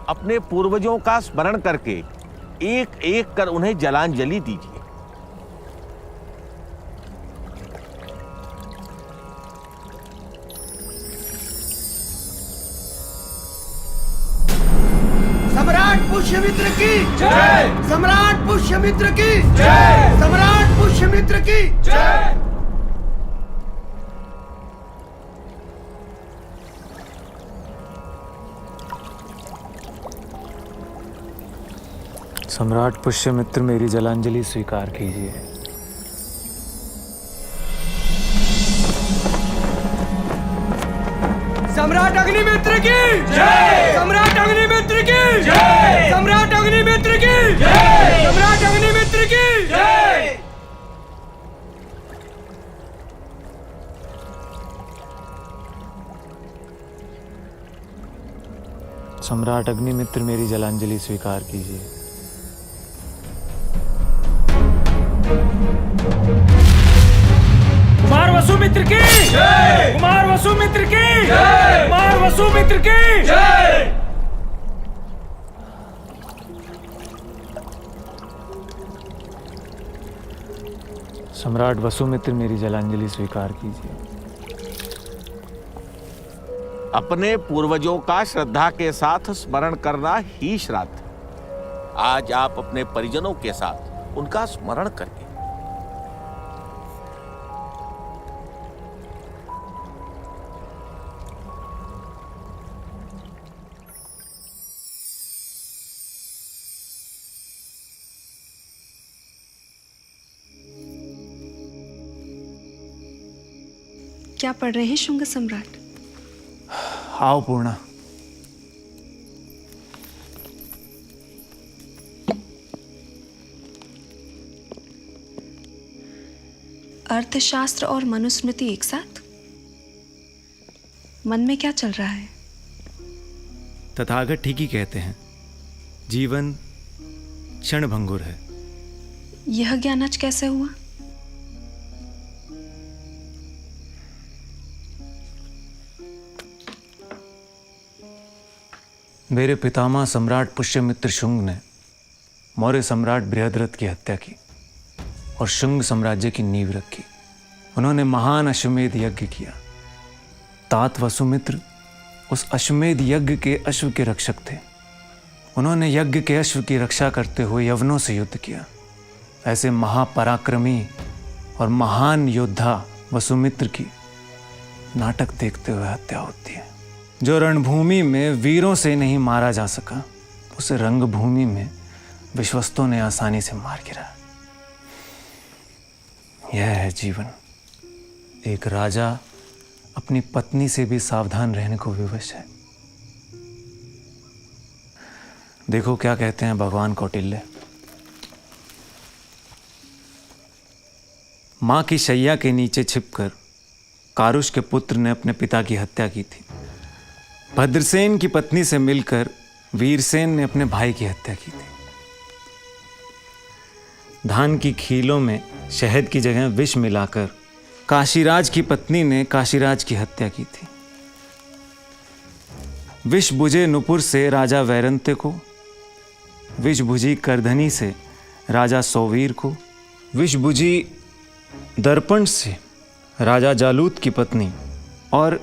अपने पूर्वजों का स्मरण करके एक एक कर उन्हें जलांजलि दीजिए। सम्राट पुष्यमित्र की जय! सम्राट पुष्यमित्र की जय! सम्राट पुष्यमित्र की जय! सम्राट पुष्यमित्र मेरी जलांजलि स्वीकार कीजिए। सम्राट अग्निमित्र की जय! सम्राट अग्निमित्र की जय! सम्राट अग्निमित्र की जय! सम्राट अग्निमित्र की जय! सम्राट अग्निमित्र मेरी जलांजलि स्वीकार कीजिए। कुमार वसुमित्र की जय! कुमार वसुमित्र की जय! कुमार वसुमित्र की जय! सम्राट वसुमित्र मेरी जलांजलि स्वीकार कीजिए। अपने पूर्वजों का श्रद्धा के साथ स्मरण करना ही श्राद्ध। आज आप अपने परिजनों के साथ उनका स्मरण करिए। क्या पढ़ रहे हैं शुंग सम्राट? आओ पूर्णा। अर्थशास्त्र और मनुस्मृति एक साथ? मन में क्या चल रहा है? तथागत ठीक ही कहते हैं, जीवन क्षणभंगुर है। यह ज्ञान आज कैसे हुआ? मेरे पितामह सम्राट पुष्यमित्र शुंग ने मौर्य सम्राट बृहद्रथ की हत्या की और शुंग साम्राज्य की नींव रखी। उन्होंने महान अश्वमेध यज्ञ किया। तात वसुमित्र उस अश्वमेध यज्ञ के अश्व के रक्षक थे। उन्होंने यज्ञ के अश्व की रक्षा करते हुए यवनों से युद्ध किया। ऐसे महापराक्रमी और महान योद्धा वसुमित्र की नाटक देखते हुए हत्या होती है। जो रणभूमि में वीरों से नहीं मारा जा सका, उसे रंगभूमि में विश्वस्तों ने आसानी से मार गिरा। यह है जीवन। एक राजा अपनी पत्नी से भी सावधान रहने को विवश है। देखो क्या कहते हैं भगवान कौटिल्य। मां की शैया के नीचे छिपकर कारुष के पुत्र ने अपने पिता की हत्या की थी। भद्रसेन की पत्नी से मिलकर वीरसेन ने अपने भाई की हत्या की थी। धान की खीलों में शहद की जगह विष मिलाकर काशीराज की पत्नी ने काशीराज की हत्या की थी। विष बुझे नुपुर से राजा वैरंते को, विष बुझी करधनी से राजा सौवीर को, विष बुझी दर्पण से राजा जालूत की पत्नी, और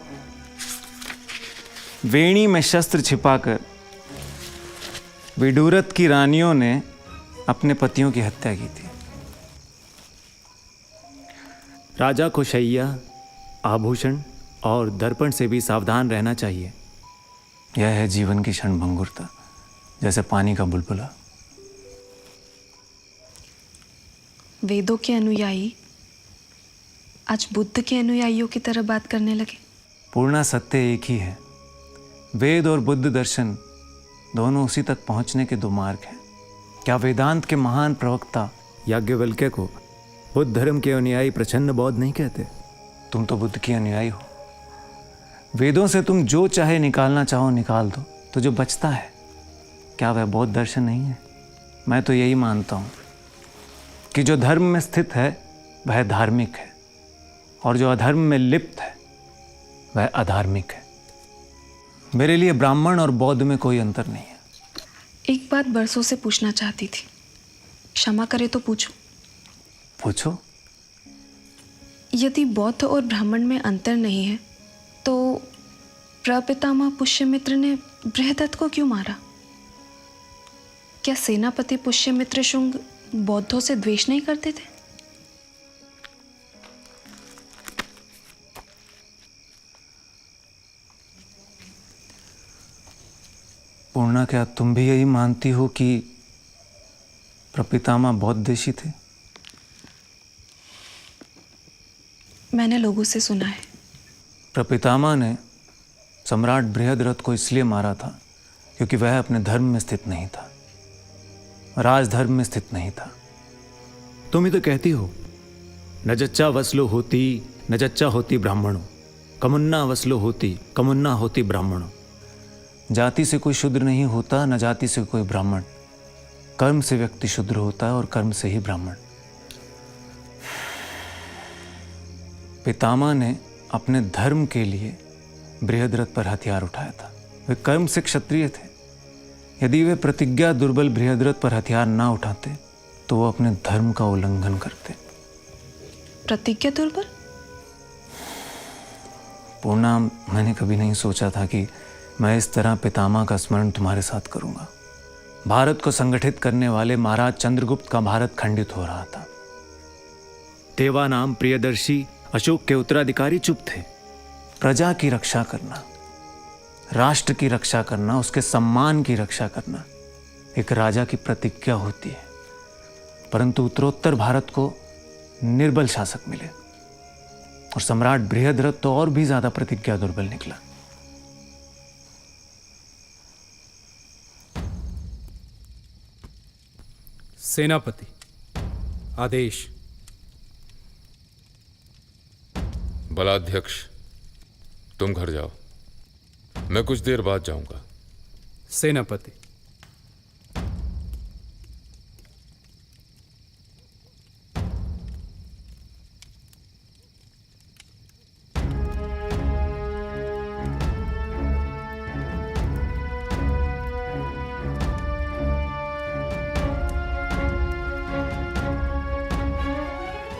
वेणी में शस्त्र छिपाकर विडूरत की रानियों ने अपने पतियों की हत्या की थी। राजा को शैया, आभूषण और दर्पण से भी सावधान रहना चाहिए। यह है जीवन की क्षणभंगुरता, जैसे पानी का बुलबुला। वेदों के अनुयायी आज बुद्ध के अनुयायियों की तरह बात करने लगे। पूर्णा सत्य एक ही है। वेद और बुद्ध दर्शन दोनों उसी तक पहुंचने के दो मार्ग हैं। क्या वेदांत के महान प्रवक्ता याज्ञवल्क्य को बुद्ध धर्म के अनुयायी प्रच्छन्न बौद्ध नहीं कहते? तुम तो बुद्ध के अनुयायी हो। वेदों से तुम जो चाहे निकालना चाहो निकाल दो, तो जो बचता है क्या वह बौद्ध दर्शन नहीं है? मैं तो यही मानता हूँ कि जो धर्म में स्थित है वह धार्मिक है, और जो अधर्म में लिप्त है वह अधार्मिक है। मेरे लिए ब्राह्मण और बौद्ध में कोई अंतर नहीं है। एक बात बरसों से पूछना चाहती थी, क्षमा करे तो पूछूं? पूछो। यदि बौद्ध और ब्राह्मण में अंतर नहीं है तो प्रपितामह पुष्यमित्र ने बृहदत्त को क्यों मारा? क्या सेनापति पुष्यमित्र शुंग बौद्धों से द्वेष नहीं करते थे? पूर्णा, क्या तुम भी यही मानती हो कि प्रपितामह बौद्ध देशी थे? मैंने लोगों से सुना है। प्रपितामह ने सम्राट बृहद्रथ को इसलिए मारा था क्योंकि वह अपने धर्म में स्थित नहीं था, राजधर्म में स्थित नहीं था। तुम ही तो कहती हो, न जच्चा वसलो होती न जच्चा होती ब्राह्मणों, कमुन्ना वसलो होती कमुन्ना होती ब्राह्मणों। जाति से कोई शूद्र नहीं होता, न जाति से कोई ब्राह्मण। कर्म से व्यक्ति शूद्र होता है और कर्म से ही ब्राह्मण। पितामह ने अपने धर्म के लिए बृहद्रथ पर हथियार उठाया था। वे कर्म से क्षत्रिय थे। यदि वे प्रतिज्ञा दुर्बल बृहद्रथ पर हथियार ना उठाते तो वो अपने धर्म का उल्लंघन करते। प्रतिज्ञा दुर्बल? पूर्णा, मैंने कभी नहीं सोचा था कि मैं इस तरह पितामह का स्मरण तुम्हारे साथ करूंगा। भारत को संगठित करने वाले महाराज चंद्रगुप्त का भारत खंडित हो रहा था। देवा नाम प्रियदर्शी अशोक के उत्तराधिकारी चुप थे। प्रजा की रक्षा करना, राष्ट्र की रक्षा करना, उसके सम्मान की रक्षा करना एक राजा की प्रतिज्ञा होती है। परंतु उत्तरोत्तर भारत को निर्बल शासक मिले और सम्राट बृहद्रथ तो और भी ज्यादा प्रतिज्ञा दुर्बल निकला। सेनापति, आदेश। बलाध्यक्ष, तुम घर जाओ, मैं कुछ देर बाद जाऊंगा। सेनापति।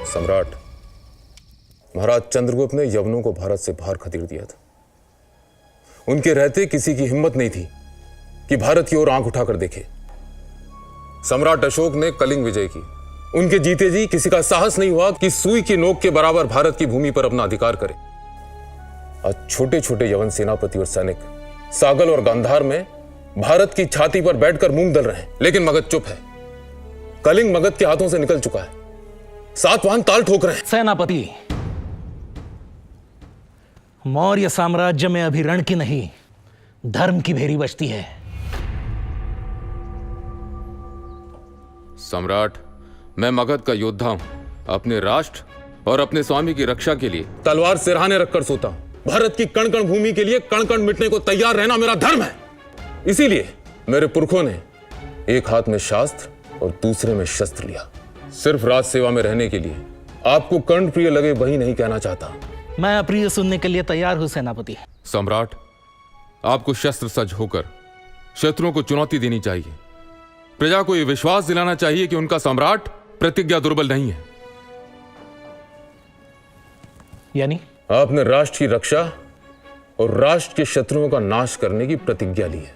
सम्राट, महाराज चंद्रगुप्त ने यवनों को भारत से बाहर खदेड़ दिया था। उनके रहते किसी की हिम्मत नहीं थी कि भारत की ओर आंख उठाकर देखे। सम्राट अशोक ने कलिंग विजय की। उनके जीते जी किसी का साहस नहीं हुआ कि सुई की नोक के बराबर भारत की भूमि पर अपना अधिकार करे। आज छोटे छोटे यवन सेनापति और सैनिक सागल और गांधार में भारत की छाती पर बैठकर मूंग दल रहे हैं, लेकिन मगध चुप है। कलिंग मगध के हाथों से निकल चुका है। सातवाहन ताल ठोक रहे हैं। सेनापति, मौर्य साम्राज्य में अभी रण की नहीं, धर्म की भेरी बजती है। सम्राट, मैं मगध का योद्धा हूं। अपने राष्ट्र और अपने स्वामी की रक्षा के लिए तलवार सिरहाने रखकर सोता हूं। भारत की कण कण भूमि के लिए कण कण मिटने को तैयार रहना मेरा धर्म है। इसीलिए मेरे पुरखों ने एक हाथ में शास्त्र और दूसरे में शस्त्र लिया, सिर्फ राज सेवा में रहने के लिए। आपको कर्ण प्रिय लगे वही नहीं कहना चाहता। मैं अप्रिय सुनने के लिए तैयार हूं सेनापति। सम्राट, आपको शस्त्र सज्ज होकर शत्रुओं को चुनौती देनी चाहिए। प्रजा को यह विश्वास दिलाना चाहिए कि उनका सम्राट प्रतिज्ञा दुर्बल नहीं है। यानी आपने राष्ट्र की रक्षा और राष्ट्र के शत्रुओं का नाश करने की प्रतिज्ञा ली है।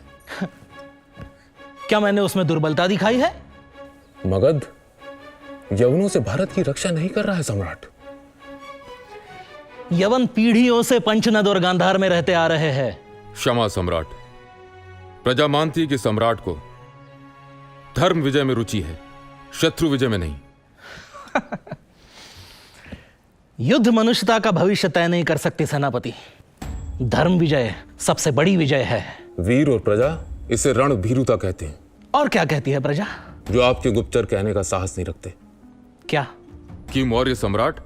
क्या मैंने उसमें दुर्बलता दिखाई है? मगध यवनों से भारत की रक्षा नहीं कर रहा है सम्राट। यवन पीढ़ियों से पंचनद और गांधार में रहते आ रहे हैं। क्षमा सम्राट, प्रजा मानती है कि सम्राट को धर्म विजय में रुचि है, शत्रु विजय में नहीं। युद्ध मनुष्यता का भविष्य तय नहीं कर सकती सेनापति। धर्म विजय सबसे बड़ी विजय है। वीर और प्रजा इसे रणभीरुता कहते हैं। और क्या कहती है प्रजा? जो आपके गुप्तचर कहने का साहस नहीं रखते। क्या? कि मौर्य सम्राट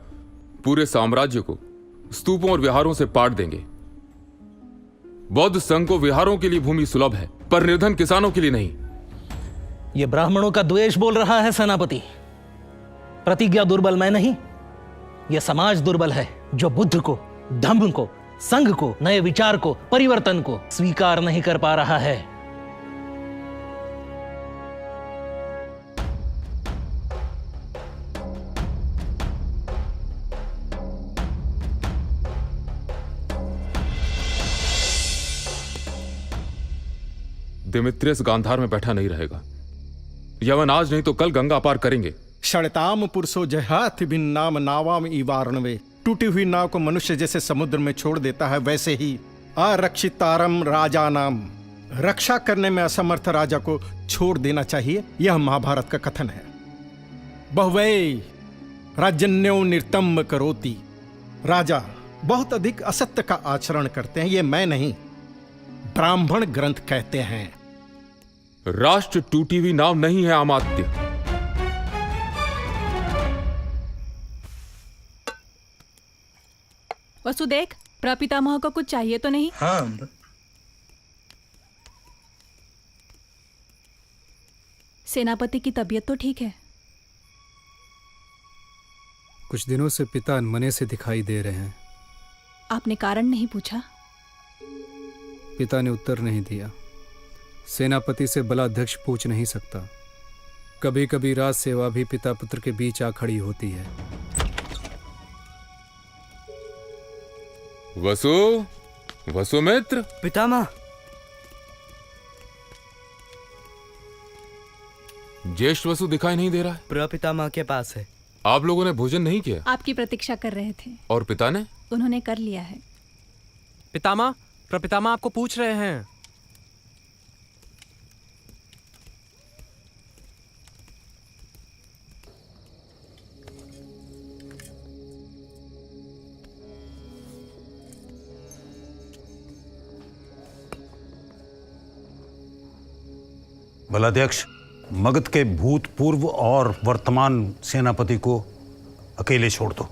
पूरे साम्राज्य को स्तूपों और विहारों से पाट देंगे। बौद्ध संघ को विहारों के लिए भूमि सुलभ है, पर निर्धन किसानों के लिए नहीं। यह ब्राह्मणों का द्वेष बोल रहा है सेनापति। प्रतिज्ञा दुर्बल मैं नहीं, यह समाज दुर्बल है जो बुद्ध को, धम्म को, संघ को, नए विचार को, परिवर्तन को स्वीकार नहीं कर पा रहा है। दिमित्रियस गांधार में बैठा नहीं रहेगा। यवन आज नहीं तो कल गंगा पार करेंगे। षणताम पुरुषो जहाथ भिन्न नाम नावाम इवारणवे। टूटी हुई नाव को मनुष्य जैसे समुद्र में छोड़ देता है, वैसे ही अरक्षितारम राजा नाम, रक्षा करने में असमर्थ राजा को छोड़ देना चाहिए। यह महाभारत का कथन है। बहुवै राजन्यो निर्तम करोति। राजा बहुत अधिक असत्य का आचरण करते हैं, ये मैं नहीं, ब्राह्मण ग्रंथ कहते हैं। राष्ट्र टूटी हुई नाव नहीं है अमात्य। वसुदेव, प्रपितामह को कुछ चाहिए तो नहीं? हाँ। सेनापति की तबीयत तो ठीक है? कुछ दिनों से पिता अनमने से दिखाई दे रहे हैं। आपने कारण नहीं पूछा? पिता ने उत्तर नहीं दिया। सेनापति से बलाध्यक्ष पूछ नहीं सकता। कभी कभी राज सेवा भी पिता पुत्र के बीच आ खड़ी होती है। वसुमित्र। पितामह। ज्येष्ठ वसु दिखाई नहीं दे रहा है। प्रपितामह के पास है। आप लोगों ने भोजन नहीं किया? आपकी प्रतीक्षा कर रहे थे। और पिता ने? उन्होंने कर लिया है। पितामह, प्रपितामह आपको पूछ रहे हैं। बलाध्यक्ष, मगध के भूतपूर्व और वर्तमान सेनापति को अकेले छोड़ दो।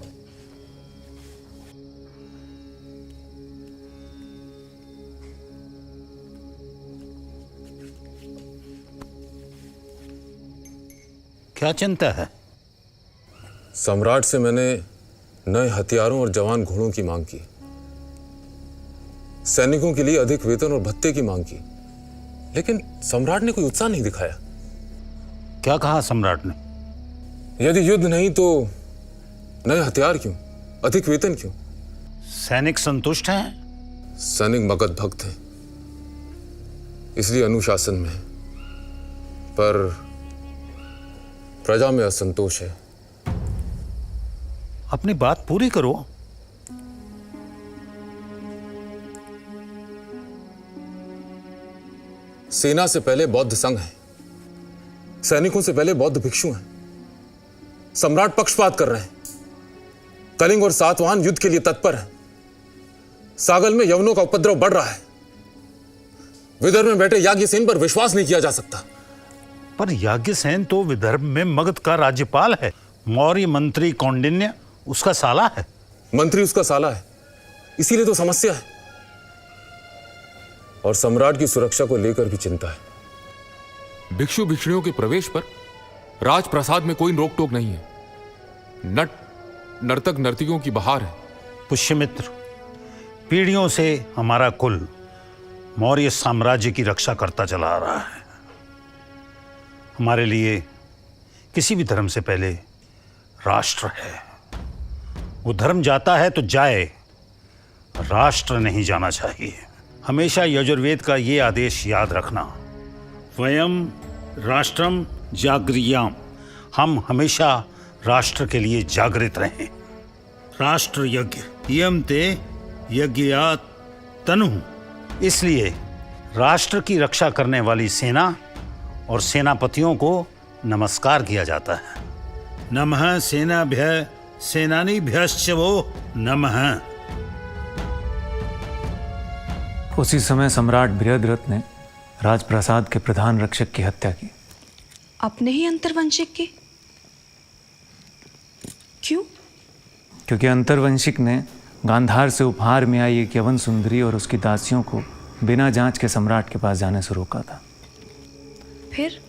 क्या चिंता है? सम्राट से मैंने नए हथियारों और जवान घोड़ों की मांग की, सैनिकों के लिए अधिक वेतन और भत्ते की मांग की, लेकिन सम्राट ने कोई उत्साह नहीं दिखाया। क्या कहा सम्राट ने? यदि युद्ध नहीं तो नए हथियार क्यों, अधिक वेतन क्यों? सैनिक संतुष्ट हैं? सैनिक मगध भक्त हैं, इसलिए अनुशासन में है, पर प्रजा में असंतोष है। अपनी बात पूरी करो। सेना से पहले बौद्ध संघ है, सैनिकों से पहले बौद्ध भिक्षु हैं। सम्राट पक्षपात कर रहे हैं। कलिंग और सातवाहन युद्ध के लिए तत्पर हैं। सागल में यवनों का उपद्रव बढ़ रहा है। विदर्भ में बैठे याज्ञसेन पर विश्वास नहीं किया जा सकता। पर याज्ञसेन तो विदर्भ में मगध का राज्यपाल है। मौर्य मंत्री कौंडिन्य उसका साला है। मंत्री उसका साला है, इसीलिए तो समस्या है। और सम्राट की सुरक्षा को लेकर भी चिंता है। भिक्षु भिक्षुणियों के प्रवेश पर राजप्रसाद में कोई रोक टोक नहीं है। नर्तक नर्तकियों की बहार है। पुष्यमित्र, पीढ़ियों से हमारा कुल मौर्य साम्राज्य की रक्षा करता चला आ रहा है। हमारे लिए किसी भी धर्म से पहले राष्ट्र है। वो धर्म जाता है तो जाए, राष्ट्र नहीं जाना चाहिए। हमेशा यजुर्वेद का ये आदेश याद रखना, वयम राष्ट्रम जागृयाम। हम हमेशा राष्ट्र के लिए जागृत रहें। राष्ट्र यज्ञ इयम ते यज्ञात तनु। इसलिए राष्ट्र की रक्षा करने वाली सेना और सेनापतियों को नमस्कार किया जाता है। नमः सेनाभ्य सेनानीभ्यश्च वो नमः। उसी समय सम्राट बृहद्रथ ने राजप्रासाद के प्रधान रक्षक की हत्या की। अपने ही अंतर्वंशिक की? क्यों? क्योंकि अंतर्वंशिक ने गांधार से उपहार में आई एक यवन सुंदरी और उसकी दासियों को बिना जांच के सम्राट के पास जाने से रोका था। फिर?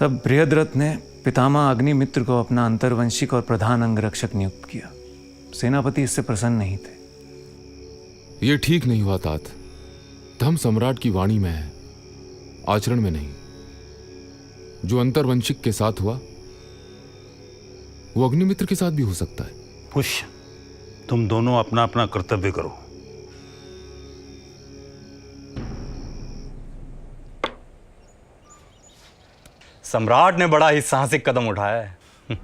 तब बृहद्रथ ने पितामह अग्निमित्र को अपना अंतर्वंशिक और प्रधान अंगरक्षक नियुक्त किया। सेनापति इससे प्रसन्न नहीं थे। यह ठीक नहीं हुआ तात। धर्म सम्राट की वाणी में है, आचरण में नहीं। जो अंतर्वंशिक के साथ हुआ वो अग्निमित्र के साथ भी हो सकता है। पुष्य, तुम दोनों अपना अपना कर्तव्य करो। सम्राट ने बड़ा ही साहसिक कदम उठाया है।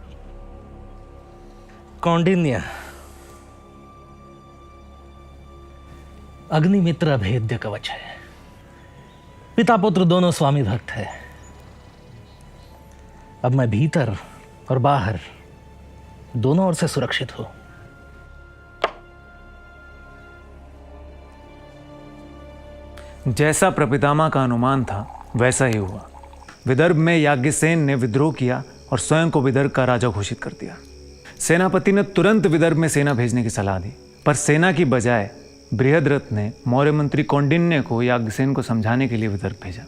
कौंडिन्य, अग्निमित्र अभेद्य कवच है। पिता पुत्र दोनों स्वामी भक्त है। अब मैं भीतर और बाहर दोनों ओर से सुरक्षित हूं। जैसा प्रपितामह का अनुमान था वैसा ही हुआ। विदर्भ में याज्ञसेन ने विद्रोह किया और स्वयं को विदर्भ का राजा घोषित कर दिया। सेनापति ने तुरंत विदर्भ में सेना भेजने की सलाह दी, पर सेना की बजाय बृहद्रथ ने मौर्य मंत्री कौंडिन्य को याज्ञसेन को समझाने के लिए विदर्भ भेजा।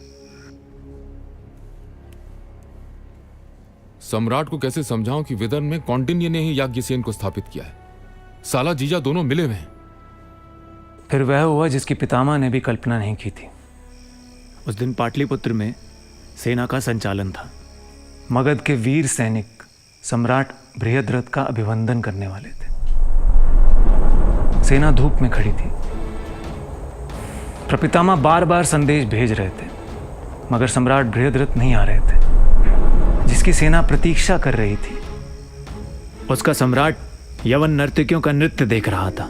सम्राट को कैसे समझाऊं कि विदर्भ में कौंडिन्य ने ही याज्ञसेन को स्थापित किया है। साला जीजा दोनों मिले हुए हैं। फिर वह हुआ जिसकी पितामह ने भी कल्पना नहीं की थी। उस दिन पाटलिपुत्र में सेना का संचालन था। मगध के वीर सैनिक सम्राट बृहद्रथ का अभिवंदन करने वाले थे। सेना धूप में खड़ी थी। प्रपितामह बार बार संदेश भेज रहे थे, मगर सम्राट बृहद्रथ नहीं आ रहे थे। जिसकी सेना प्रतीक्षा कर रही थी, उसका सम्राट यवन नर्तकियों का नृत्य देख रहा था।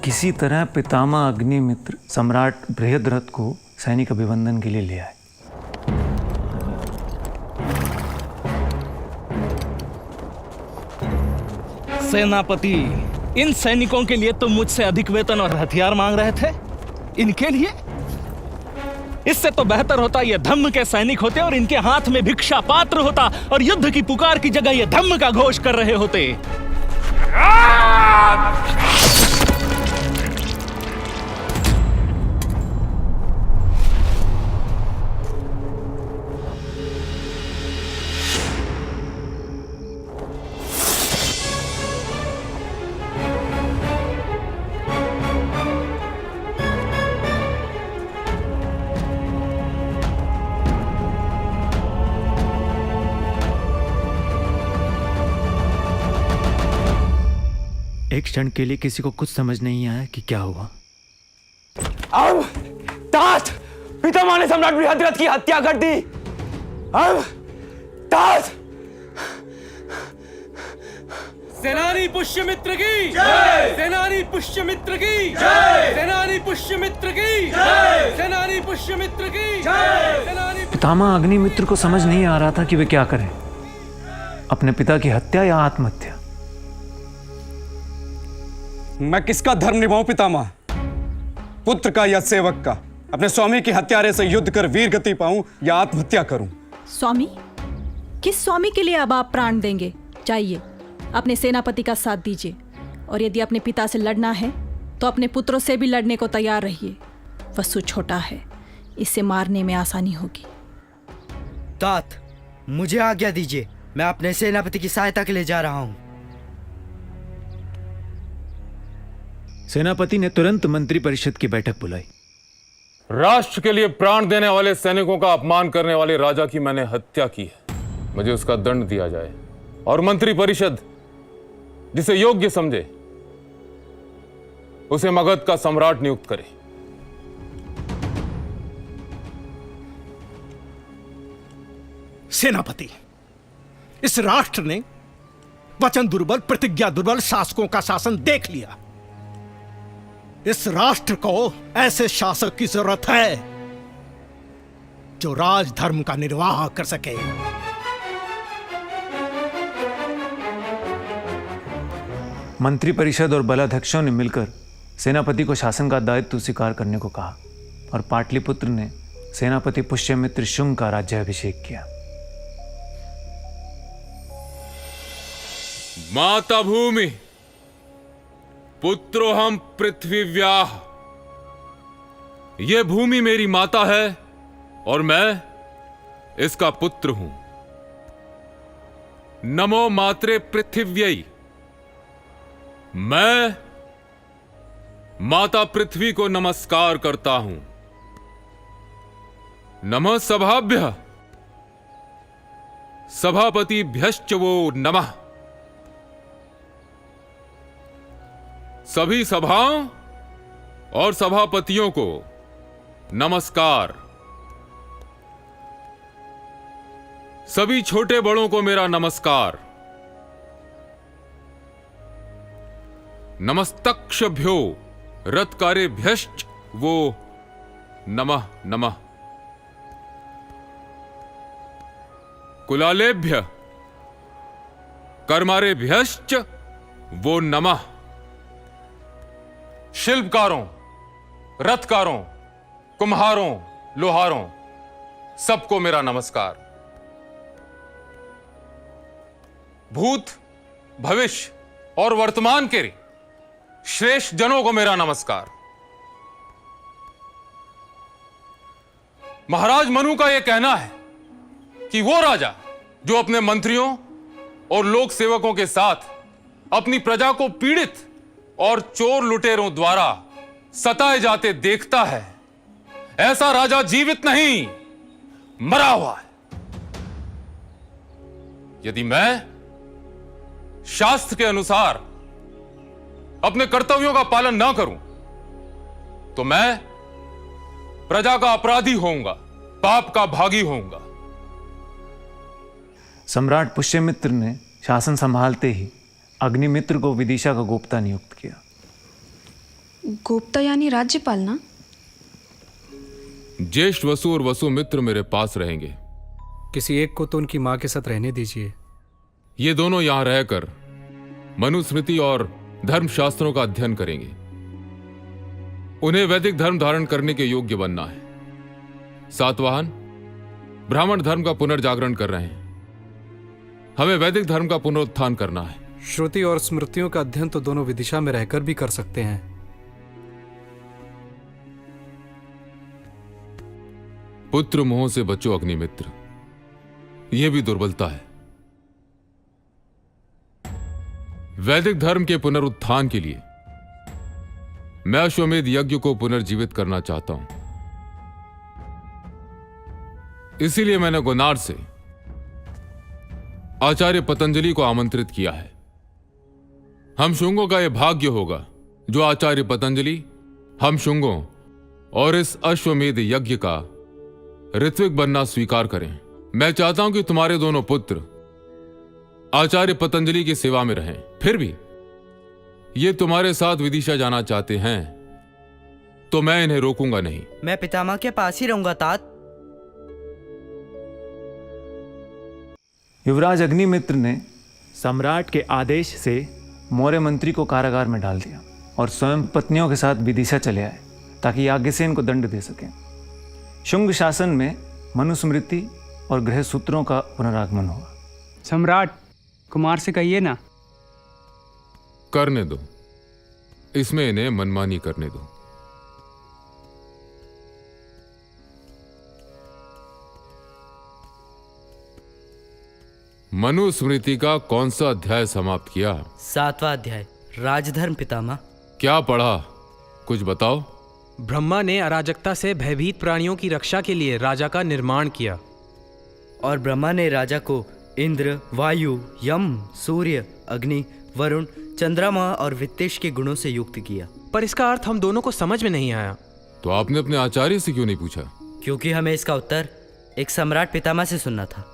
किसी तरह पितामह अग्निमित्र सम्राट बृहद्रथ को सैनिक अभिवंदन के लिए ले आए। सेनापति, इन सैनिकों के लिए तुम मुझसे अधिक वेतन और हथियार मांग रहे थे? इनके लिए? इससे तो बेहतर होता ये धम्म के सैनिक होते और इनके हाथ में भिक्षा पात्र होता और युद्ध की पुकार की जगह ये धम्म का घोष कर रहे होते। एक क्षण के लिए किसी को कुछ समझ नहीं आया कि क्या हुआ। अब तात, पितामह ने सम्राट बृहद्रथ की हत्या कर दी। अब तात, सेनानी पुष्यमित्र की जय, सेनानी पुष्यमित्र की जय, सेनानी पुष्यमित्र की जय, सेनानी पुष्यमित्र की जय, सेनानी। पितामह अग्निमित्र को समझ नहीं आ रहा था कि वे क्या करें, अपने पिता की हत्या या आत्महत्या। मैं किसका धर्म निभाऊं पितामह? पुत्र का या सेवक का? अपने स्वामी की हत्यारे से युद्ध कर वीर गति पाऊं या आत्महत्या करूं? स्वामी? किस स्वामी के लिए अब आप प्राण देंगे? चाहिए अपने सेनापति का साथ दीजिए, और यदि अपने पिता से लड़ना है तो अपने पुत्रों से भी लड़ने को तैयार रहिए। वसु छोटा है, इसे मारने में आसानी होगी। तात, मुझे आज्ञा दीजिए, मैं अपने सेनापति की सहायता के लिए जा रहा हूं। सेनापति ने तुरंत मंत्री परिषद की बैठक बुलाई। राष्ट्र के लिए प्राण देने वाले सैनिकों का अपमान करने वाले राजा की मैंने हत्या की है, मुझे उसका दंड दिया जाए, और मंत्री परिषद जिसे योग्य समझे उसे मगध का सम्राट नियुक्त करे। सेनापति, इस राष्ट्र ने वचन दुर्बल, प्रतिज्ञा दुर्बल शासकों का शासन देख लिया। इस राष्ट्र को ऐसे शासक की जरूरत है जो राजधर्म का निर्वाह कर सके। मंत्री परिषद और बलाध्यक्षों ने मिलकर सेनापति को शासन का दायित्व स्वीकार करने को कहा, और पाटलिपुत्र ने सेनापति पुष्यमित्र शुंग का राज्याभिषेक किया। माता भूमि पुत्रोहम पृथ्वीव्याह, यह भूमि मेरी माता है और मैं इसका पुत्र हूं। नमो मात्रे पृथिव्यै, मैं माता पृथ्वी को नमस्कार करता हूं। नमः सभाभ्यः, सभापतिभ्यश्च वो नमः। सभी सभाओं और सभापतियों को नमस्कार। सभी छोटे बड़ों को मेरा नमस्कार। नमस्तक्षभ्यो रत्कारेभ्यश्च वो नमः नमः। कुलालेभ्य कर्मारेभ्यश्च वो नमः। शिल्पकारों, रथकारों, कुम्हारों, लोहारों, सबको मेरा नमस्कार। भूत, भविष्य और वर्तमान के श्रेष्ठ जनों को मेरा नमस्कार। महाराज मनु का यह कहना है कि वो राजा जो अपने मंत्रियों और लोक सेवकों के साथ अपनी प्रजा को पीड़ित और चोर लुटेरों द्वारा सताए जाते देखता है, ऐसा राजा जीवित नहीं, मरा हुआ है। यदि मैं शास्त्र के अनुसार अपने कर्तव्यों का पालन ना करूं तो मैं प्रजा का अपराधी होऊंगा, पाप का भागी होऊंगा। सम्राट पुष्यमित्र ने शासन संभालते ही अग्निमित्र को विदिशा का गोप्ता नियुक्त किया। गोप्ता यानी राज्यपाल ना? ज्येष्ठ वसु और वसुमित्र मेरे पास रहेंगे। किसी एक को तो उनकी मां के साथ रहने दीजिए। ये दोनों यहां रहकर मनुस्मृति और धर्मशास्त्रों का अध्ययन करेंगे। उन्हें वैदिक धर्म धारण करने के योग्य बनना है। सातवाहन ब्राह्मण धर्म का पुनर्जागरण कर रहे हैं, हमें वैदिक धर्म का पुनरुत्थान करना है। श्रुति और स्मृतियों का अध्ययन तो दोनों विदिशा में रहकर भी कर सकते हैं। पुत्र मोह से बचो अग्निमित्र, यह भी दुर्बलता है। वैदिक धर्म के पुनरुत्थान के लिए मैं अश्वमेध यज्ञ को पुनर्जीवित करना चाहता हूं। इसीलिए मैंने गोनार से आचार्य पतंजलि को आमंत्रित किया है। हम शुंगों का यह भाग्य होगा जो आचार्य पतंजलि हम शुंगों और इस अश्वमेध यज्ञ का ऋत्विक बनना स्वीकार करें। मैं चाहता हूं कि तुम्हारे दोनों पुत्र आचार्य पतंजलि की सेवा में रहें। फिर भी ये तुम्हारे साथ विदिशा जाना चाहते हैं तो मैं इन्हें रोकूंगा नहीं। मैं पितामह के पास ही रहूंगा तात। युवराज अग्निमित्र ने सम्राट के आदेश से मौर्य मंत्री को कारागार में डाल दिया और स्वयं पत्नियों के साथ विदिशा चले आए ताकि याज्ञसेन को दंड दे सकें। शुंग शासन में मनुस्मृति और गृह सूत्रों का पुनरागमन हुआ। सम्राट, कुमार से कहिए ना। करने दो, इसमें इन्हें मनमानी करने दो। मनुस्मृति का कौन सा अध्याय समाप्त किया? 7वां अध्याय, राजधर्म पितामह। क्या पढ़ा, कुछ बताओ। ब्रह्मा ने अराजकता से भयभीत प्राणियों की रक्षा के लिए राजा का निर्माण किया। और ब्रह्मा ने राजा को इंद्र, वायु, यम, सूर्य, अग्नि, वरुण, चंद्रमा और वित्तेश के गुणों से युक्त किया। पर इसका अर्थ हम दोनों को समझ में नहीं आया। तो आपने अपने आचार्य से क्यों नहीं पूछा? क्योंकि हमें इसका उत्तर एक सम्राट पितामह से सुनना था।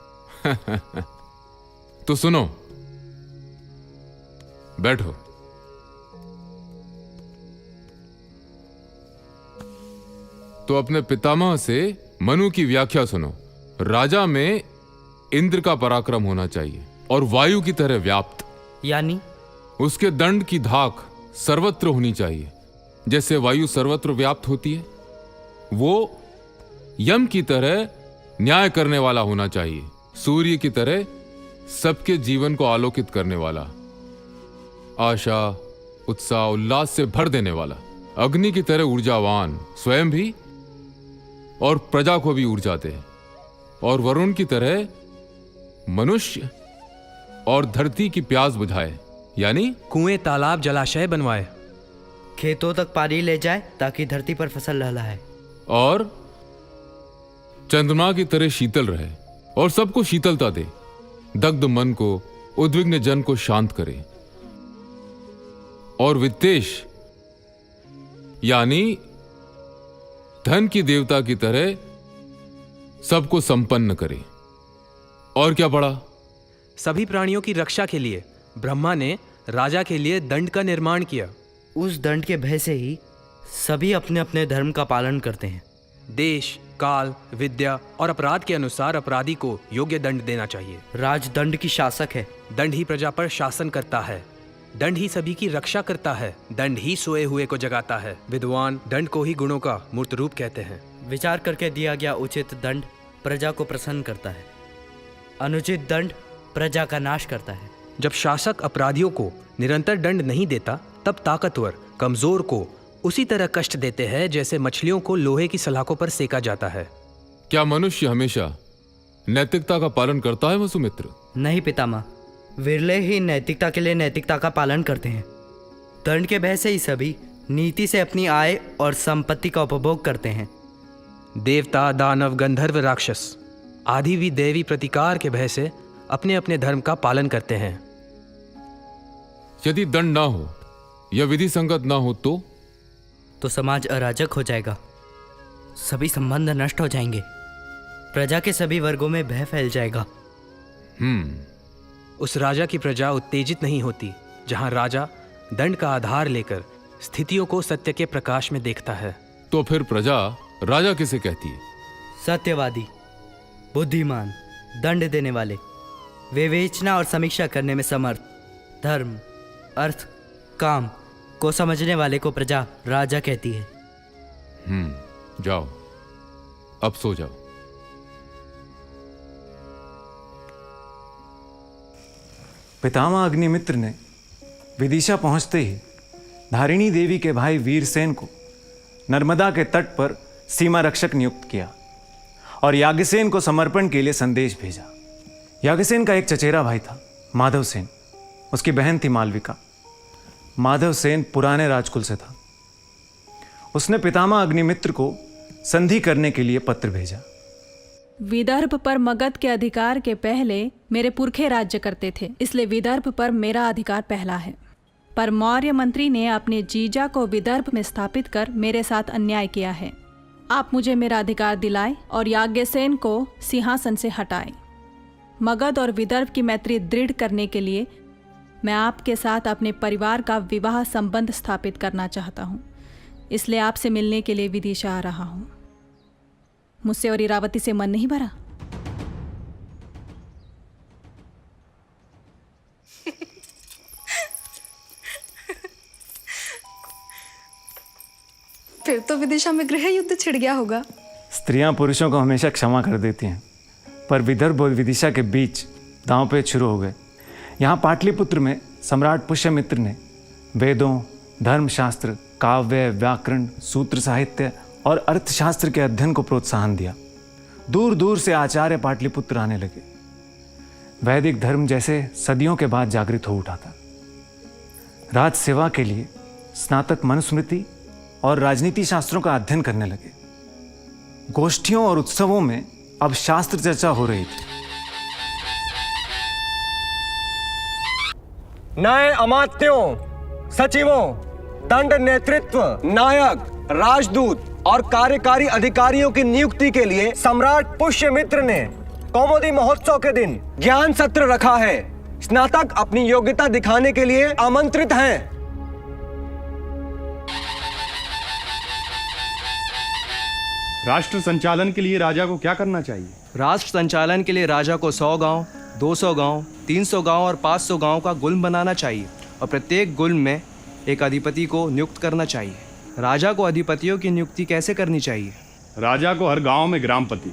तो सुनो, बैठो। तो अपने पितामह से मनु की व्याख्या सुनो। राजा में इंद्र का पराक्रम होना चाहिए और वायु की तरह व्याप्त, यानी उसके दंड की धाक सर्वत्र होनी चाहिए जैसे वायु सर्वत्र व्याप्त होती है। वो यम की तरह न्याय करने वाला होना चाहिए, सूर्य की तरह सबके जीवन को आलोकित करने वाला, आशा, उत्साह, उल्लास से भर देने वाला, अग्नि की तरह ऊर्जावान, स्वयं भी और प्रजा को भी ऊर्जा दे, और वरुण की तरह मनुष्य और धरती की प्यास बुझाए, यानी कुएं, तालाब, जलाशय बनवाए, खेतों तक पानी ले जाए ताकि धरती पर फसल लहलहाए, और चंद्रमा की तरह शीतल रहे और सबको शीतलता दे, दग्ध मन को, उद्विग्न जन को शांत करे, और वित्तेश यानी धन की देवता की तरह सबको संपन्न करे। और क्या पढ़ा? सभी प्राणियों की रक्षा के लिए ब्रह्मा ने राजा के लिए दंड का निर्माण किया। उस दंड के भय से ही सभी अपने अपने धर्म का पालन करते हैं। देश, काल, विद्या और अपराध के अनुसार अपराधी को योग्य दंड देना चाहिए। राज दंड की शासक है। दंड ही प्रजा पर शासन करता है, दंड ही सभी की रक्षा करता है, दंड ही सोए हुए को जगाता है। विद्वान दंड को ही गुणों का मूर्त रूप कहते हैं। विचार करके दिया गया उचित दंड प्रजा को प्रसन्न करता है, अनुचित दंड प्रजा का नाश करता है। जब शासक अपराधियों को निरंतर दंड नहीं देता तब ताकतवर कमजोर को उसी तरह कष्ट देते हैं जैसे मछलियों को लोहे की सलाखों पर सेका जाता है। क्या मनुष्य हमेशा नैतिकता का पालन करता है वसुमित्र? नहीं पितामह, विरले ही नैतिकता के लिए नैतिकता का पालन करते हैं। दंड के भय से ही सभी नीति से अपनी आय और संपत्ति का उपभोग करते हैं। देवता, दानव, गंधर्व, राक्षस आदि भी दैवी प्रतिकार के भय से अपने अपने धर्म का पालन करते हैं। यदि दंड ना हो या विधि संगत ना हो तो समाज अराजक हो जाएगा, सभी संबंध नष्ट हो जाएंगे, प्रजा के सभी वर्गों में भय फैल जाएगा। उस राजा की प्रजा उत्तेजित नहीं होती जहां राजा दंड का आधार लेकर स्थितियों को सत्य के प्रकाश में देखता है। तो फिर प्रजा राजा किसे कहती है? सत्यवादी, बुद्धिमान, दंड देने वाले, विवेचना और समीक्षा करने में समर्थ, धर्म, अर्थ, काम को समझने वाले को प्रजा राजा कहती है। जाओ, अब सो जाओ। पितामह अग्निमित्र ने विदिशा पहुंचते ही धारिणी देवी के भाई वीरसेन को नर्मदा के तट पर सीमा रक्षक नियुक्त किया और याज्ञसेन को समर्पण के लिए संदेश भेजा। याज्ञसेन का एक चचेरा भाई था, माधवसेन। उसकी बहन थी मालविका। माधवसेन पुराने राजकुल से था। उसने पितामह अग्निमित्र को संधि करने के लिए पत्र भेजा। विदर्भ पर मगध के अधिकार के पहले मेरे पुरखे राज्य करते थे, इसलिए विदर्भ पर मेरा अधिकार पहला है। पर मौर्य मंत्री ने अपने जीजा को विदर्भ में स्थापित कर मेरे साथ अन्याय किया है। आप मुझे मेरा अधिकार दिलाए और याज्ञसेन को सिंहासन से हटाए। मगध और विदर्भ की मैत्री दृढ़ करने के लिए मैं आपके साथ अपने परिवार का विवाह संबंध स्थापित करना चाहता हूँ। इसलिए आपसे मिलने के लिए विदिशा आ रहा हूँ। मुझसे और इरावती से मन नहीं भरा? फिर तो विदिशा में गृह युद्ध छिड़ गया होगा। स्त्रियां पुरुषों को हमेशा क्षमा कर देती हैं, पर विदर्भ और विदिशा के बीच दांवपेच शुरू हो गए। यहाँ पाटलिपुत्र में सम्राट पुष्यमित्र ने वेदों, धर्मशास्त्र, काव्य, व्याकरण, सूत्र साहित्य और अर्थशास्त्र के अध्ययन को प्रोत्साहन दिया। दूर दूर से आचार्य पाटलिपुत्र आने लगे। वैदिक धर्म जैसे सदियों के बाद जागृत हो उठा था। राज सेवा के लिए स्नातक मनुस्मृति और राजनीति शास्त्रों का अध्ययन करने लगे। गोष्ठियों और उत्सवों में अब शास्त्र चर्चा हो रही थी। नए अमात्यों, सचिवों, दंड नेतृत्व, नायक, राजदूत और कार्यकारी अधिकारियों की नियुक्ति के लिए सम्राट पुष्यमित्र ने कौमुदी महोत्सव के दिन ज्ञान सत्र रखा है। स्नातक अपनी योग्यता दिखाने के लिए आमंत्रित हैं। राष्ट्र संचालन के लिए राजा को क्या करना चाहिए? राष्ट्र संचालन के लिए राजा को 100 गांव, 200 गांव, 300 गांव और 500 गांव का गुल्म बनाना चाहिए और प्रत्येक गुल्म में एक अधिपति को नियुक्त करना चाहिए। राजा को अधिपतियों की नियुक्ति कैसे करनी चाहिए? राजा को हर गांव में ग्रामपति,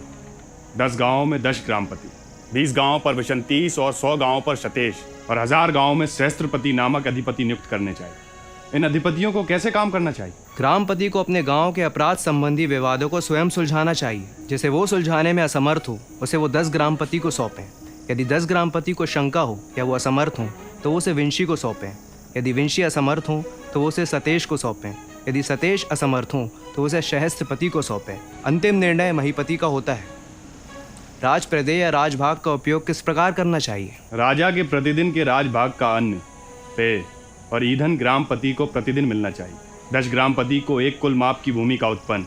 10 गांवों में 10 ग्रामपति, 20 गांवों पर विशंतीस और 100 गांवों पर शतेश और 1000 गांवों में सहस्त्रपति नामक अधिपति नियुक्त करने चाहिए। इन अधिपतियों को कैसे काम करना चाहिए? ग्रामपति को अपने गांव के अपराध संबंधी विवादों को स्वयं सुलझाना चाहिए। जिसे वो सुलझाने में असमर्थ हो उसे वो 10 ग्रामपति को सौंपें। यदि 10 ग्रामपति को शंका हो या वो असमर्थ हो तो वो उसे विंशी को सौंपें। यदि विंशी असमर्थ हो तो वो उसे सतेश को सौंपें। यदि सतेश असमर्थ हो तो उसे सहस्त्रपति को सौंपें। अंतिम निर्णय महीपति का होता है। राजप्रदेय या राजभाग का उपयोग किस प्रकार करना चाहिए? राजा के प्रतिदिन के राजभाग का अन्न, पेय और ईंधन ग्रामपति को प्रतिदिन मिलना चाहिए। 10 ग्रामपति को 1 कुल माप की भूमि का उत्पन्न,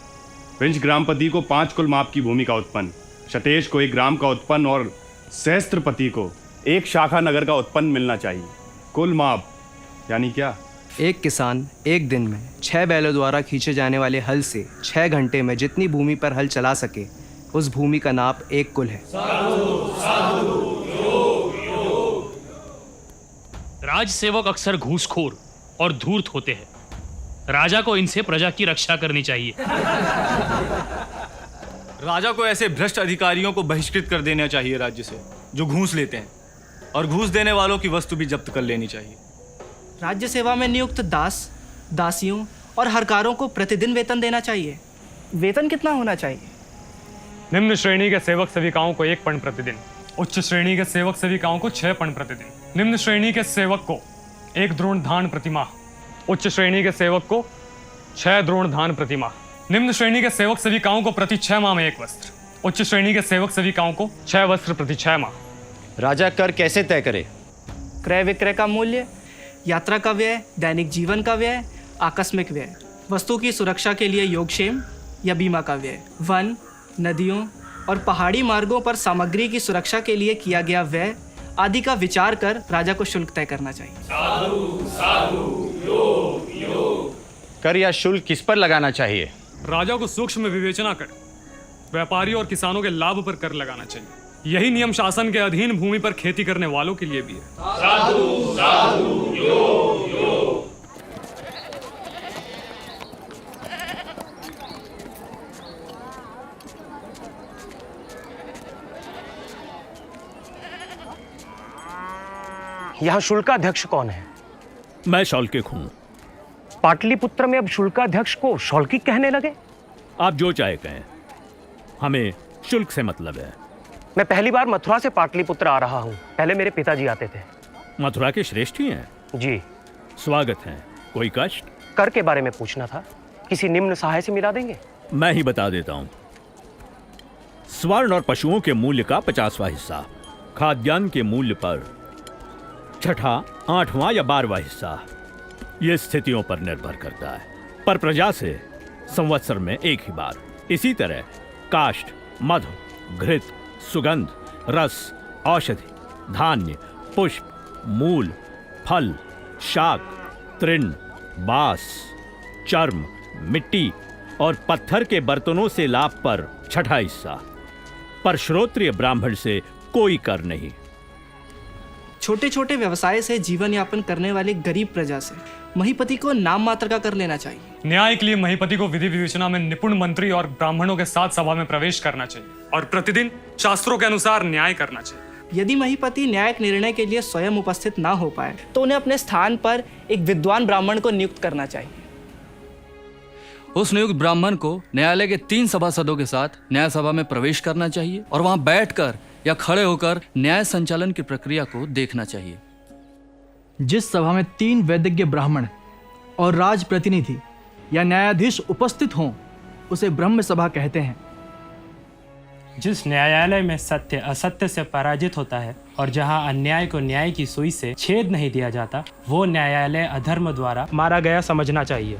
विंश ग्रामपति को 5 कुल माप की भूमि का उत्पन्न, शतेश को 1 ग्राम का उत्पन्न और सहस्त्रपति को 1 शाखा नगर का उत्पन्न मिलना चाहिए। कुल माप यानी क्या? एक किसान एक दिन में 6 बैलों द्वारा खींचे जाने वाले हल से 6 घंटे में जितनी भूमि पर हल चला सके उस भूमि का नाप 1 कुल है। राज सेवक अक्सर घूसखोर और धूर्त होते हैं। राजा को इनसे प्रजा की रक्षा करनी चाहिए। राजा को ऐसे भ्रष्ट अधिकारियों को बहिष्कृत कर देना चाहिए राज्य से, जो घूस लेते हैं, और घूस देने वालों की वस्तु भी जब्त कर लेनी चाहिए। राज्य सेवा में नियुक्त दास, दासियों और हरकारों को प्रतिदिन वेतन देना चाहिए। वेतन कितना होना चाहिए? निम्न श्रेणी के सेवक सेविकाओं को 1 पण प्रतिदिन, उच्च श्रेणी के सेवक सेविकाओं को 6 पण प्रतिदिन, निम्न श्रेणी के सेवक को 1 द्रोण धान प्रतिमाह, उच्च श्रेणी के सेवक को 6 द्रोण धान प्रतिमाह, निम्न श्रेणी के सेवक सेविकाओं को प्रति 6 माह में 1 वस्त्र, उच्च श्रेणी के सेवक सेविकाओं को 6 वस्त्र प्रति 6 माह। राजा कर कैसे तय करे? क्रय विक्रय का मूल्य, यात्रा का व्यय, दैनिक जीवन का व्यय, आकस्मिक व्यय, वस्तु की सुरक्षा के लिए योगक्षेम या बीमा का व्यय, वन, नदियों और पहाड़ी मार्गों पर सामग्री की सुरक्षा के लिए किया गया व्यय आदि का विचार कर राजा को शुल्क तय करना चाहिए। साधु साधु योग योग। कर या शुल्क किस पर लगाना चाहिए? राजा को सूक्ष्म विवेचना कर व्यापारी और किसानों के लाभ पर कर लगाना चाहिए। यही नियम शासन के अधीन भूमि पर खेती करने वालों के लिए भी है। साधु साधु योग योग। यहाँ शुल्काध्यक्ष कौन है? मैं शौल्किक हूँ। पाटलिपुत्र में अब शुल्काध्यक्ष को शौल्किक कहने लगे? आप जो चाहे कहें, हमें शुल्क से मतलब है। मैं पहली बार मथुरा से पाटलिपुत्र आ रहा हूँ। पहले मेरे पिताजी आते थे। मथुरा के श्रेष्ठ ही हैं? जी। स्वागत है। कोई कष्ट? कर के बारे में पूछना था। किसी निम्न सहाय से मिला देंगे? मैं ही बता देता हूँ। स्वर्ण और पशुओं के मूल्य का 50वां हिस्सा, खाद्यान्न के मूल्य पर 6ठा, 8वां या 12वां हिस्सा, ये स्थितियों पर निर्भर करता है, पर प्रजा से संवत्सर में 1 ही बार। इसी तरह काष्ठ, मधु, घृत, सुगंध, रस औषधि, धान्य, पुष्प, मूल, फल, शाक, तृण, बांस, चर्म, मिट्टी और पत्थर के बर्तनों से लाभ पर छठा हिस्सा। पर श्रोत्रिय ब्राह्मण से कोई कर नहीं। छोटे छोटे व्यवसाय से जीवन यापन करने वाली गरीब प्रजा से महीपति को नाम मात्र का कर लेना चाहिए। न्याय के लिए महीपति को विधि विवेचना में निपुण मंत्री और ब्राह्मणों के साथ सभा में प्रवेश करना चाहिए और प्रतिदिन शास्त्रों के अनुसार न्याय करना चाहिए। यदि महीपति न्यायिक निर्णय के लिए स्वयं उपस्थित ना हो पाए तो उन्हें अपने स्थान पर एक विद्वान ब्राह्मण को नियुक्त करना चाहिए। उस नियुक्त ब्राह्मण को न्यायालय के 3 सभासदों के साथ न्याय सभा में प्रवेश करना चाहिए और वहां बैठकर या खड़े होकर न्याय संचालन की प्रक्रिया को देखना चाहिए। जिस सभा में 3 वैदिज्ञ ब्राह्मण और राज प्रतिनिधि या न्यायाधीश उपस्थित हों उसे ब्रह्म सभा कहते हैं। जिस न्यायालय में सत्य असत्य से पराजित होता है और जहां अन्याय को न्याय की सुई से छेद नहीं दिया जाता, वो न्यायालय अधर्म द्वारा मारा गया समझना चाहिए।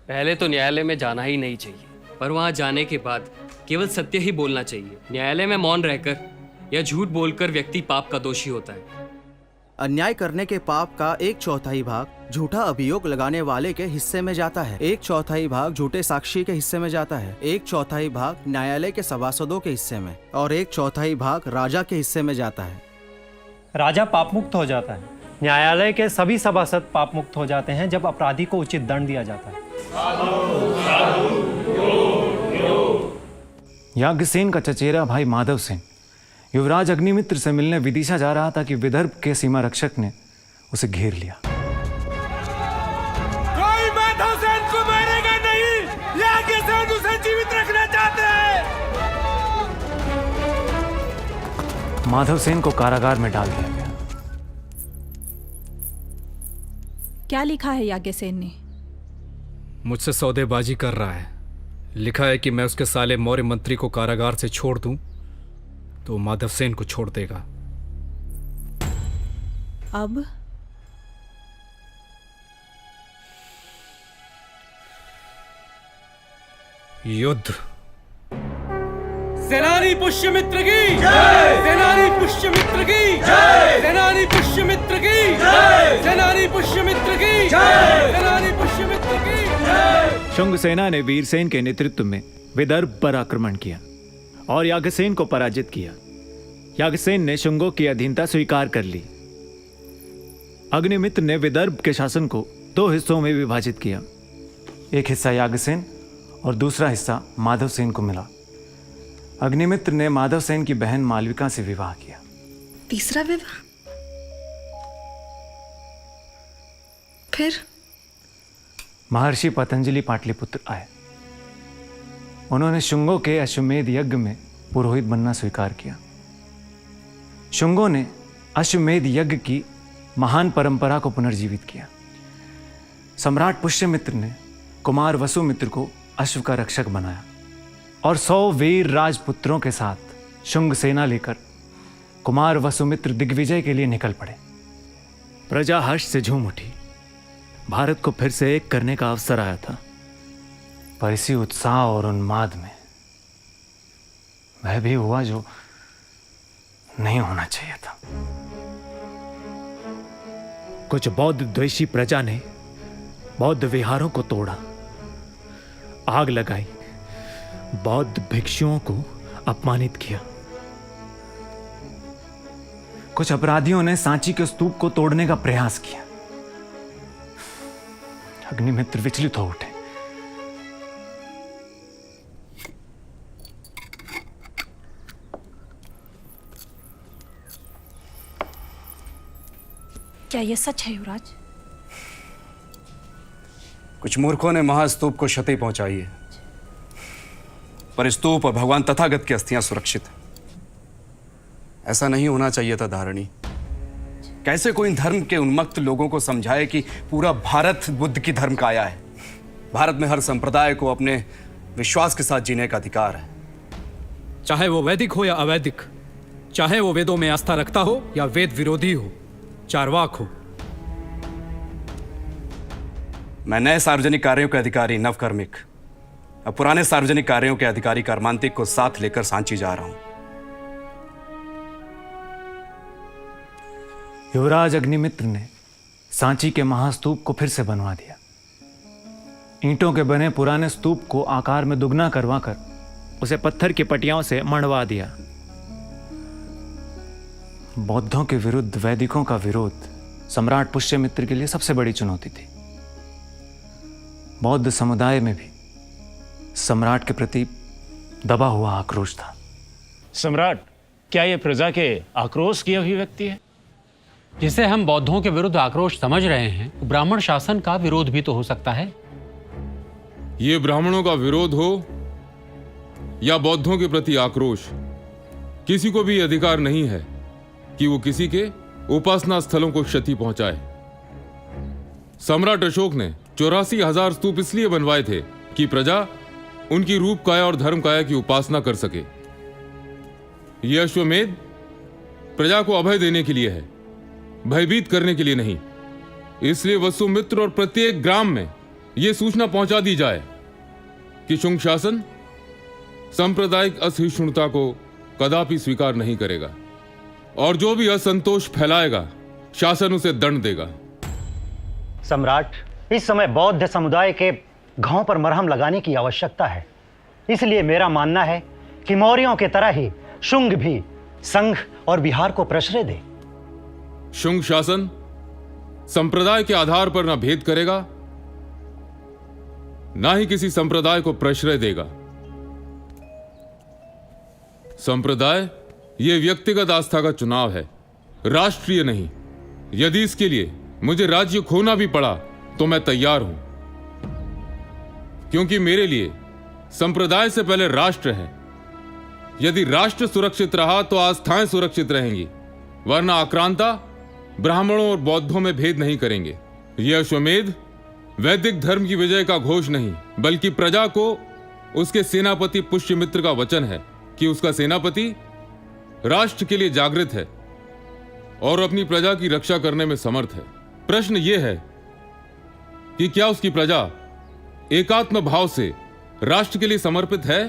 पहले तो न्यायालय में जाना ही नहीं चाहिए, पर वहां जाने के बाद केवल सत्य ही बोलना चाहिए। न्यायालय में मौन रहकर या झूठ बोलकर व्यक्ति पाप का दोषी होता है। अन्याय करने के पाप का 1/4 भाग झूठा अभियोग लगाने वाले के हिस्से में जाता है, 1/4 भाग झूठे साक्षी के हिस्से में जाता है, 1/4 भाग न्यायालय के सभासदों के हिस्से में और 1/4 भाग राजा के हिस्से में जाता है। राजा पाप मुक्त हो जाता है। न्यायालय के सभी सभासद पाप मुक्त हो जाते हैं जब अपराधी को उचित दंड दिया जाता है। याज्ञसेन का चचेरा भाई माधव सेन युवराज अग्निमित्र से मिलने विदिशा जा रहा था कि विदर्भ के सीमा रक्षक ने उसे घेर लिया। कोई माधव सेन को मारेगा नहीं, याज्ञसेन उसे जीवित रखना चाहते हैं। माधव सेन को कारागार में डाल दिया गया। क्या लिखा है याज्ञसेन ने? मुझसे सौदेबाजी कर रहा है। लिखा है कि मैं उसके साले मौर्य मंत्री को कारागार से छोड़ दूं तो माधव सेन को छोड़ देगा। अब युद्ध। सेनानी पुष्यमित्र की जय, सेनानी पुष्यमित्र की जय, सेनानी पुष्यमित्र की जय, सेनानी पुष्यमित्र की जय, सेनानी पुष्यमित्र की जय। शुंग सेना ने वीरसेन के नेतृत्व में विदर्भ पर आक्रमण किया और याज्ञसेन को पराजित किया। याज्ञसेन ने शुंगों की अधीनता स्वीकार कर ली। अग्निमित्र ने विदर्भ के शासन को 2 हिस्सों में विभाजित किया। एक हिस्सा याज्ञसेन और दूसरा हिस्सा माधव सेन को मिला। अग्निमित्र ने माधव सेन की बहन मालविका से विवाह किया। तीसरा विवाह? फिर महर्षि पतंजलि पाटलिपुत्र आए। उन्होंने शुंगों के अश्वमेध यज्ञ में पुरोहित बनना स्वीकार किया। शुंगों ने अश्वमेध यज्ञ की महान परंपरा को पुनर्जीवित किया। सम्राट पुष्यमित्र ने कुमार वसुमित्र को अश्व का रक्षक बनाया और 100 वीर राजपुत्रों के साथ शुंग सेना लेकर कुमार वसुमित्र दिग्विजय के लिए निकल पड़े। प्रजा हर्ष से झूम उठी। भारत को फिर से एक करने का अवसर आया था। पर इसी उत्साह और उन्माद में वह भी हुआ जो नहीं होना चाहिए था। कुछ बौद्ध द्वेषी प्रजा ने बौद्ध विहारों को तोड़ा, आग लगाई, बौद्ध भिक्षुओं को अपमानित किया। कुछ अपराधियों ने सांची के स्तूप को तोड़ने का प्रयास किया। अग्निमित्र विचलित हो उठे। क्या यह सच है युवराज? कुछ मूर्खों ने महास्तूप को क्षति पहुंचाई है, पर स्तूप और भगवान तथागत की अस्थियां सुरक्षित हैं। ऐसा नहीं होना चाहिए था धारणी। कैसे कोई धर्म के उन्मत्त लोगों को समझाए कि पूरा भारत बुद्ध की धर्म का आया है। भारत में हर संप्रदाय को अपने विश्वास के साथ जीने का अधिकार है, चाहे वो वैदिक हो या अवैदिक, चाहे वो वेदों में आस्था रखता हो या वेद विरोधी हो, चारवाक हो। मैं नए सार्वजनिक कार्यों के अधिकारी नवकर्मिक और पुराने सार्वजनिक कार्यों के अधिकारी कर्मांतिक को साथ लेकर सांची जा रहा हूं। युवराज अग्निमित्र ने सांची के महास्तूप को फिर से बनवा दिया। ईंटों के बने पुराने स्तूप को आकार में दुगना करवाकर उसे पत्थर की पटियाओं से मढ़वा दिया। बौद्धों के विरुद्ध वैदिकों का विरोध सम्राट पुष्यमित्र के लिए सबसे बड़ी चुनौती थी। बौद्ध समुदाय में भी सम्राट के प्रति दबा हुआ आक्रोश था। सम्राट, क्या यह प्रजा के आक्रोश की अभिव्यक्ति है? जिसे हम बौद्धों के विरुद्ध आक्रोश समझ रहे हैं, ब्राह्मण शासन का विरोध भी तो हो सकता है। ये ब्राह्मणों का विरोध हो या बौद्धों के प्रति आक्रोश, किसी को भी अधिकार नहीं है कि वो किसी के उपासना स्थलों को क्षति पहुंचाए। सम्राट अशोक ने 84,000 स्तूप इसलिए बनवाए थे कि प्रजा उनकी रूप काया और धर्म काया की उपासना कर सके। यह अश्वमेध प्रजा को अभय देने के लिए है, भयभीत करने के लिए नहीं। इसलिए वसुमित्र और प्रत्येक ग्राम में यह सूचना पहुंचा दी जाए कि शुंग शासन सांप्रदायिक असहिष्णुता को कदापि स्वीकार नहीं करेगा और जो भी असंतोष फैलाएगा शासन उसे दंड देगा। सम्राट, इस समय बौद्ध समुदाय के घावों पर मरहम लगाने की आवश्यकता है। इसलिए मेरा मानना है कि मौर्यों की तरह ही शुंग भी संघ और बिहार को प्रश्रय दे। शुंग शासन संप्रदाय के आधार पर न भेद करेगा, ना ही किसी संप्रदाय को प्रश्रय देगा। संप्रदाय यह व्यक्तिगत आस्था का चुनाव है, राष्ट्रीय नहीं। यदि इसके लिए मुझे राज्य खोना भी पड़ा तो मैं तैयार हूं, क्योंकि मेरे लिए संप्रदाय से पहले राष्ट्र है। यदि राष्ट्र सुरक्षित रहा तो आस्थाएं सुरक्षित रहेंगी, वरना आक्रांता ब्राह्मणों और बौद्धों में भेद नहीं करेंगे। यह अश्वमेध वैदिक धर्म की विजय का घोष नहीं, बल्कि प्रजा को उसके सेनापति पुष्यमित्र का वचन है कि उसका सेनापति राष्ट्र के लिए जागृत है और अपनी प्रजा की रक्षा करने में समर्थ है। प्रश्न यह है कि क्या उसकी प्रजा एकात्म भाव से राष्ट्र के लिए समर्पित है?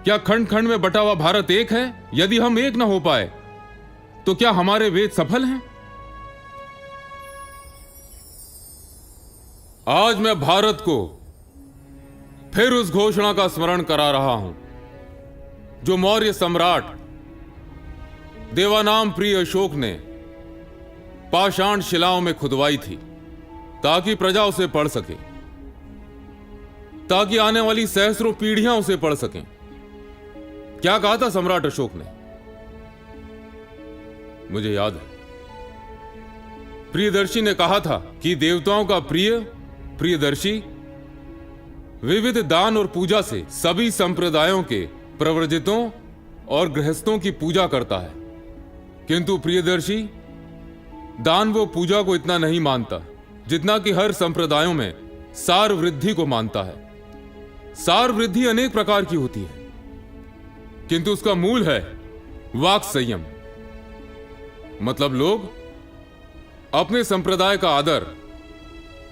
क्या खंड खंड में बटा हुआ भारत एक है? यदि हम एक न हो पाए तो क्या हमारे वेद सफल हैं? आज मैं भारत को फिर उस घोषणा का स्मरण करा रहा हूं जो मौर्य सम्राट देवानाम प्रिय अशोक ने पाषाण शिलाओं में खुदवाई थी, ताकि प्रजा उसे पढ़ सके, ताकि आने वाली सहस्रों पीढ़ियां उसे पढ़ सकें। क्या कहा था सम्राट अशोक ने? मुझे याद है, प्रियदर्शी ने कहा था कि देवताओं का प्रियदर्शी विविध दान और पूजा से सभी संप्रदायों के प्रव्रजितों और गृहस्थों की पूजा करता है, किंतु प्रियदर्शी दान व पूजा को इतना नहीं मानता जितना कि हर संप्रदायों में सार वृद्धि को मानता है। सार वृद्धि अनेक प्रकार की होती है, किंतु उसका मूल है वाक संयम। मतलब लोग अपने संप्रदाय का आदर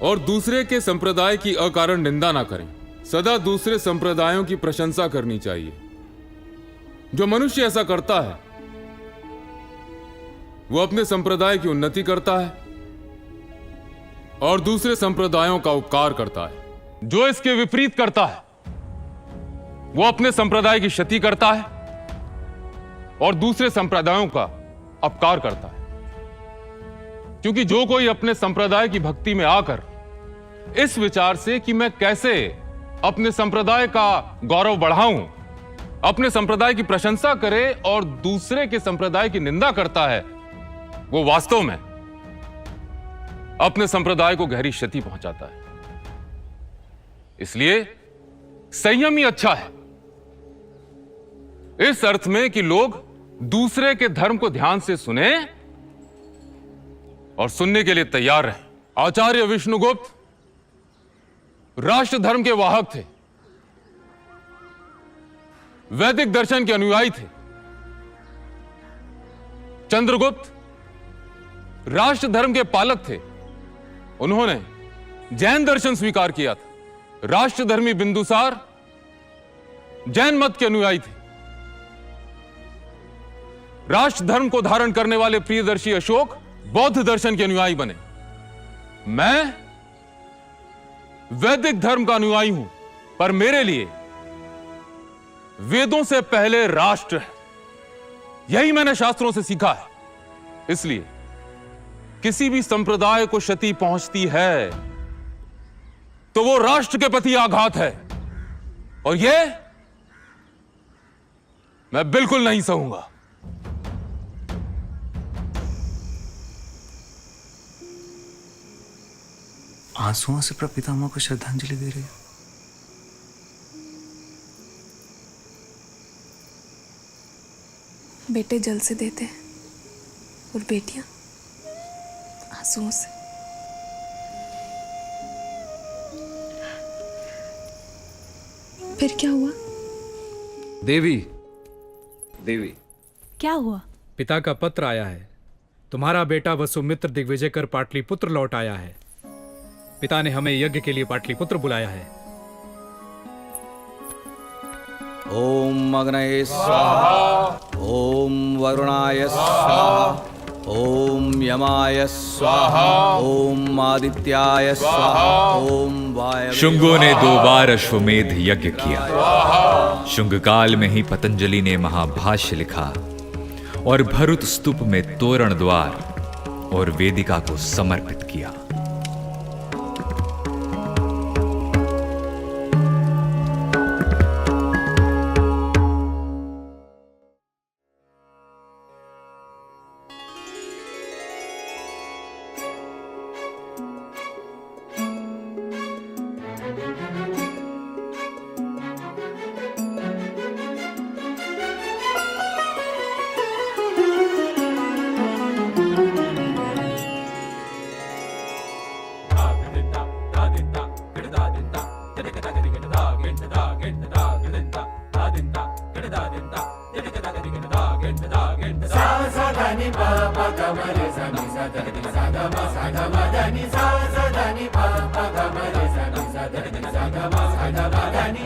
और दूसरे के संप्रदाय की अकारण निंदा ना करें। सदा दूसरे संप्रदायों की प्रशंसा करनी चाहिए। जो मनुष्य ऐसा करता है वो अपने संप्रदाय की उन्नति करता है और दूसरे संप्रदायों का उपकार करता है। जो इसके विपरीत करता है वो अपने संप्रदाय की क्षति करता है और दूसरे संप्रदायों का अपकार करता है। क्योंकि जो कोई अपने संप्रदाय की भक्ति में आकर इस विचार से कि मैं कैसे अपने संप्रदाय का गौरव बढ़ाऊं, अपने संप्रदाय की प्रशंसा करे और दूसरे के संप्रदाय की निंदा करता है, वो वास्तव में अपने संप्रदाय को गहरी क्षति पहुंचाता है। इसलिए संयम ही अच्छा है, इस अर्थ में कि लोग दूसरे के धर्म को ध्यान से सुने और सुनने के लिए तैयार रहे। आचार्य विष्णुगुप्त राष्ट्र धर्म के वाहक थे, वैदिक दर्शन के अनुयायी थे। चंद्रगुप्त राष्ट्र धर्म के पालक थे, उन्होंने जैन दर्शन स्वीकार किया था। राष्ट्रधर्मी बिंदुसार जैन मत के अनुयायी थे। राष्ट्र धर्म को धारण करने वाले प्रियदर्शी अशोक बौद्ध दर्शन के अनुयायी बने। मैं वैदिक धर्म का अनुयायी हूं, पर मेरे लिए वेदों से पहले राष्ट्र है। यही मैंने शास्त्रों से सीखा है। इसलिए किसी भी संप्रदाय को क्षति पहुंचती है तो वो राष्ट्र के प्रति आघात है, और यह मैं बिल्कुल नहीं सहूंगा। आंसुओं से प्रपितामह को श्रद्धांजलि दे रहे हो। बेटे जल से देते हैं और बेटियां आंसुओं से। फिर क्या हुआ? देवी, क्या हुआ? पिता का पत्र आया है। तुम्हारा बेटा वसुमित्र दिग्विजय कर पाटलिपुत्र लौट आया है। पिता ने हमें यज्ञ के लिए पाटलिपुत्र बुलाया है। ओम अग्नये स्वाहा, ओम वरुणाय स्वाहा, ओम यमाय स्वाहा, ओम आदित्याय स्वाहा, ओम वायवे। शुंगों ने 2 बार अश्वमेध यज्ञ किया। शुंग काल में ही पतंजलि ने महाभाष्य लिखा और भरुत स्तूप में तोरण द्वार और वेदिका को समर्पित किया। सा सा ध नि पा पा ग म रे सा नि सा ध नि सा ग म सा ध पा ध नि